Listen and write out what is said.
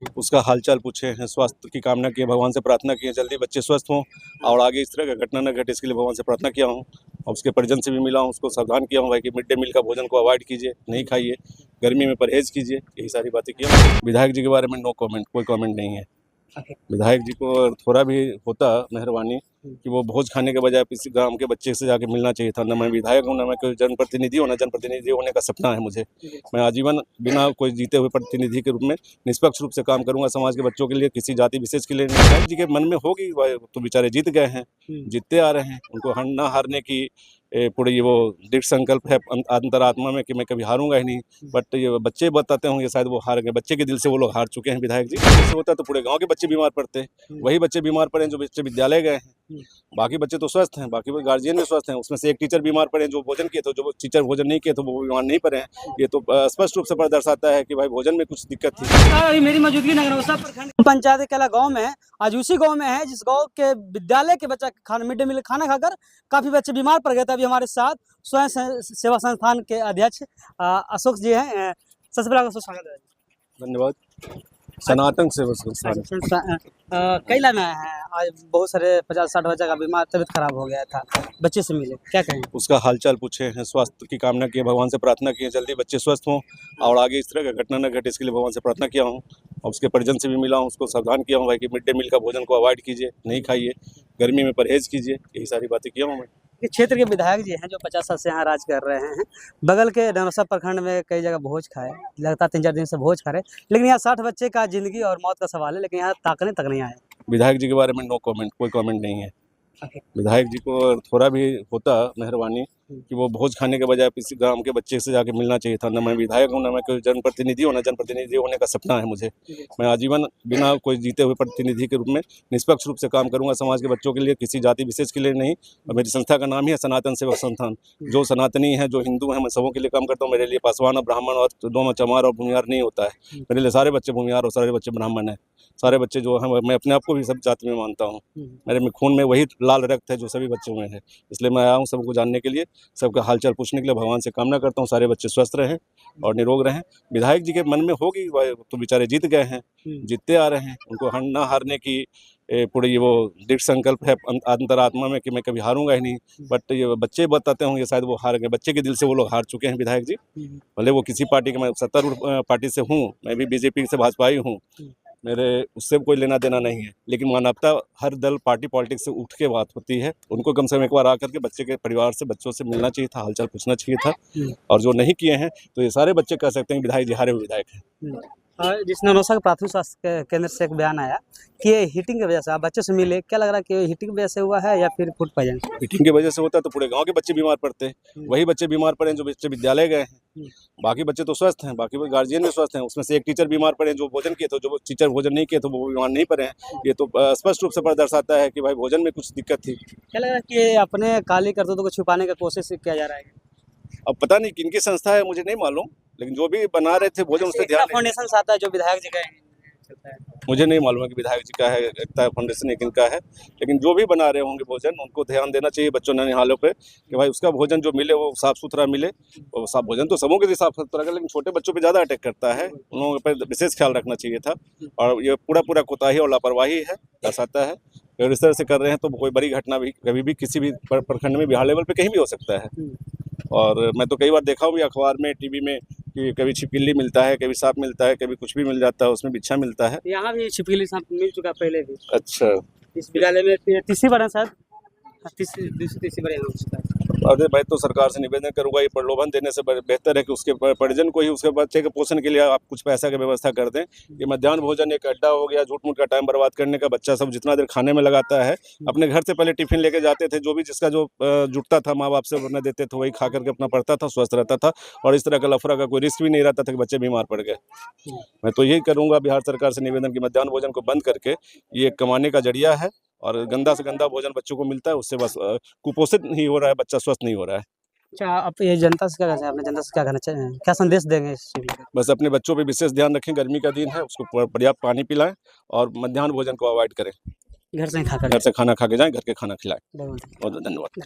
उसका हालचाल पूछे हैं, स्वास्थ्य की कामना की है, भगवान से प्रार्थना की है जल्दी बच्चे स्वस्थ हों और आगे इस तरह का घटना न घटे, इसके लिए भगवान से प्रार्थना किया हूँ। और उसके परिजन से भी मिला हूँ, उसको सावधान किया हूँ भाई कि मिड डे मील का भोजन को अवॉइड कीजिए, नहीं खाइए, गर्मी में परहेज़ कीजिए, यही सारी बातें की हूँ। विधायक जी के बारे में नो कमेंट, कोई कमेंट नहीं है। विधायक जी को थोड़ा भी होता मेहरबानी कि वो भोज खाने के बजाय किसी गांव के बच्चे से जाके मिलना चाहिए था। न मैं विधायक हूँ, न मैं कोई जनप्रतिनिधि हूँ, न जनप्रतिनिधि होने का सपना है मुझे। मैं आजीवन बिना कोई जीते हुए प्रतिनिधि के रूप में निष्पक्ष रूप से काम करूंगा समाज के बच्चों के लिए, किसी जाति विशेष के लिए नहीं। विधायक जी के मन में होगी, वह तो बेचारे जीत गए हैं, जीतते आ रहे हैं, उनको न हारने की पूरी वो दृढ़ संकल्प है अंतरात्मा में कि मैं कभी हारूंगा ही नहीं। बट ये बच्चे बताते होंगे शायद वो हार गए, बच्चे के दिल से वो लोग हार चुके हैं। विधायक जी ऐसे होता तो पूरे गांव के बच्चे बीमार पड़ते, वही बच्चे बीमार पड़े जो बच्चे विद्यालय गए हैं। बाकी बच्चे तो स्वस्थ हैं, बाकी गार्जियन भी स्वस्थ हैं। उसमें से एक टीचर बीमार पड़े जो भोजन किए थे, जो टीचर भोजन नहीं किए तो वो बीमार नहीं पड़े हैं। ये तो स्पष्ट रूप से दर्शाता है कि भाई भोजन में कुछ दिक्कत थी। अभी मेरी मौजूदगी नगरौसा प्रखंड पंचायत केला गांव में है। आज उसी गांव में है जिस गांव के विद्यालय के बच्चा खाना मिड डे मील खाना खाकर काफी बच्चे बीमार पड़ गए थे। अभी हमारे साथ स्वयं सेवा संस्थान के अध्यक्ष अशोक जी हैं। सबसे पहले आपका स्वागत है। धन्यवाद। सनातन सेवा संस्थान कैला में है। आज बहुत सारे 50-60 बच्चा का बीमार तबीयत खराब हो गया था, बच्चे से मिले, क्या कहें? उसका हालचाल पूछे हैं, स्वास्थ्य की कामना की है, भगवान से प्रार्थना की है जल्दी बच्चे स्वस्थ हों और आगे इस तरह का घटना न घटे, इसके लिए भगवान से प्रार्थना किया हूँ। और उसके परिजन से भी मिला हूँ, उसको सावधान किया हूँ भाई कि मिड डे मील का भोजन को अवॉइड कीजिए, नहीं खाइए, गर्मी में परहेज़ कीजिए, यही सारी बातें किया हूँ मैं। ये क्षेत्र के विधायक जी हैं जो 50 साल से यहाँ राज कर रहे हैं। बगल के नगरौसा प्रखंड में कई जगह भोज खाए, लगातार 3-4 दिन से भोज खा रहे, लेकिन यहाँ 60 बच्चे का जिंदगी और मौत का सवाल है, लेकिन यहाँ ताकने तक नहीं आए। विधायक जी के बारे में नो कमेंट, कोई कमेंट नहीं है। विधायक जी को थोड़ा भी होता मेहरबानी कि वो भोज खाने के बजाय किसी गांव के बच्चे से जाके मिलना चाहिए था। न मैं विधायक हूँ, न मैं कोई जनप्रतिनिधि हूँ, न जनप्रतिनिधि होने का सपना है मुझे। मैं आजीवन बिना कोई जीते हुए प्रतिनिधि के रूप में निष्पक्ष रूप से काम करूंगा समाज के बच्चों के लिए, किसी जाति विशेष के लिए नहीं। और मेरी संस्था का नाम ही है सनातन सेवा संस्थान। जो सनातनी है, जो हिंदू हैं, मैं सबों के लिए काम करता हूँ। मेरे लिए पासवान और ब्राह्मण और दोनों चमार और भूमिहार नहीं होता है। मेरे लिए सारे बच्चे भूमिहार और सारे बच्चे ब्राह्मण हैं। सारे बच्चे जो हैं, मैं अपने आप को भी सब जाति में मानता हूँ। मेरे में खून में वही लाल रक्त है जो सभी बच्चों में है। इसलिए मैं आया हूँ सबको जानने के लिए, सबका हालचाल पूछने के लिए। भगवान से कामना करता हूँ सारे बच्चे स्वस्थ रहें और निरोग रहें। विधायक जी के मन में होगी, वह तो बेचारे जीत गए हैं, जीतते आ रहे हैं, उनको न हारने की पूरी वो दृढ़ संकल्प है अंतरात्मा में कि मैं कभी हारूंगा ही नहीं। बट ये बच्चे बताते होंगे शायद वो हार गए, बच्चे के दिल से वो लोग हार चुके हैं। विधायक जी भले वो किसी पार्टी के, मैं सत्तारूढ़ पार्टी से हूँ, मैं भी बीजेपी से भाजपाई हूँ, मेरे उससे कोई लेना देना नहीं है, लेकिन मानवता हर दल पार्टी पॉलिटिक्स से उठ के बात होती है। उनको कम से कम एक बार आकर के बच्चे के परिवार से, बच्चों से मिलना चाहिए था, हालचाल पूछना चाहिए था। और जो नहीं किए हैं तो ये सारे बच्चे कह सकते हैं विधायक जी हारे हुए विधायक हैं। जिस नगरौसा के प्राथमिक स्वास्थ्य केंद्र से एक बयान आया कि ये हीटिंग की वजह से आप बच्चों से मिले, क्या लग रहा है कि हीटिंग की वजह से हुआ है या फिर फूड पॉइजन? हीटिंग की वजह से होता तो पूरे गांव के बच्चे बीमार पड़ते, वही बच्चे बीमार पड़े जो बच्चे विद्यालय गए हैं। बाकी बच्चे तो स्वस्थ हैं, बाकी गार्जियन भी स्वस्थ हैं। उसमें से एक टीचर बीमार पड़े जो भोजन किए थे, जो टीचर भोजन नहीं किए तो वो बीमार नहीं पड़े हैं। ये तो स्पष्ट रूप से दर्शाता है कि भाई भोजन में कुछ दिक्कत थी। क्या लग रहा है कि अपने काली करतूतों को छुपाने का कोशिश किया जा रहा है? अब पता नहीं किनकी संस्था है, मुझे नहीं मालूम, लेकिन जो भी बना रहे थे भोजन उससे ध्यान फाउंडेशन से आता है जो विधायक जी का चलता है। मुझे नहीं मालूम है कि विधायक जी का है, एकता फाउंडेशन किनका है, लेकिन जो भी बना रहे होंगे भोजन उनको ध्यान देना चाहिए बच्चों ननिहालों पे कि भाई उसका भोजन जो मिले वो साफ सुथरा मिले। और साफ भोजन तो सबों के लिए साफ सुथरा है, लेकिन छोटे बच्चों पे ज़्यादा अटैक करता है, उन लोगों पर विशेष ख्याल रखना चाहिए था। और ये पूरा कोताही और लापरवाही है, दर्शाता है। अगर इस तरह से कर रहे हैं तो कोई बड़ी घटना भी कभी भी किसी भी प्रखंड में, बिहार लेवल पे कहीं भी हो सकता है। और मैं तो कई बार देखा हूँ भी अखबार में, टीवी में, कि कभी छिपकली मिलता है, कभी सांप मिलता है, कभी कुछ भी मिल जाता है, उसमें बिच्छा मिलता है। यहाँ भी छिपकली सांप मिल चुका पहले भी। अच्छा, इस विद्यालय में तीसरी बार है शायद, तीसरी बार यहाँ हो चुका है। अरे मैं तो सरकार से निवेदन करूंगा, ये प्रलोभन देने से बेहतर है कि उसके परिजन को ही उसके बच्चे के पोषण के लिए आप कुछ पैसा की व्यवस्था कर दें। ये मध्याह्न भोजन एक अड्डा हो गया, झूठ मूठ का टाइम बर्बाद करने का। बच्चा सब जितना देर खाने में लगाता है, अपने घर से पहले टिफिन लेके जाते थे, जो भी जिसका जो जुटता था माँ बाप से उन्हें देते थे, वही खा करके अपना पढ़ता था, स्वस्थ रहता था। और इस तरह का लफड़ा का कोई रिस्क भी नहीं रहता था कि बच्चे बीमार पड़ गए। मैं तो यही करूँगा बिहार सरकार से निवेदन कि मध्याह्न भोजन को बंद करके, ये कमाने का जरिया है और गंदा से गंदा भोजन बच्चों को मिलता है, उससे बस कुपोषित नहीं हो रहा है, बच्चा स्वस्थ नहीं हो रहा है। अच्छा, आप ये जनता से क्या कहना चाहिए? अपने जनता से क्या कहना चाहिए, क्या संदेश देंगे इस चीज़ में? बस अपने बच्चों पे विशेष ध्यान रखें, गर्मी का दिन है, उसको पर्याप्त पानी पिलाएं और मध्याह्न भोजन को अवॉइड करें। घर से घर से खाना खा के जाएं, घर के खाना खिलाएं। बहुत बहुत धन्यवाद।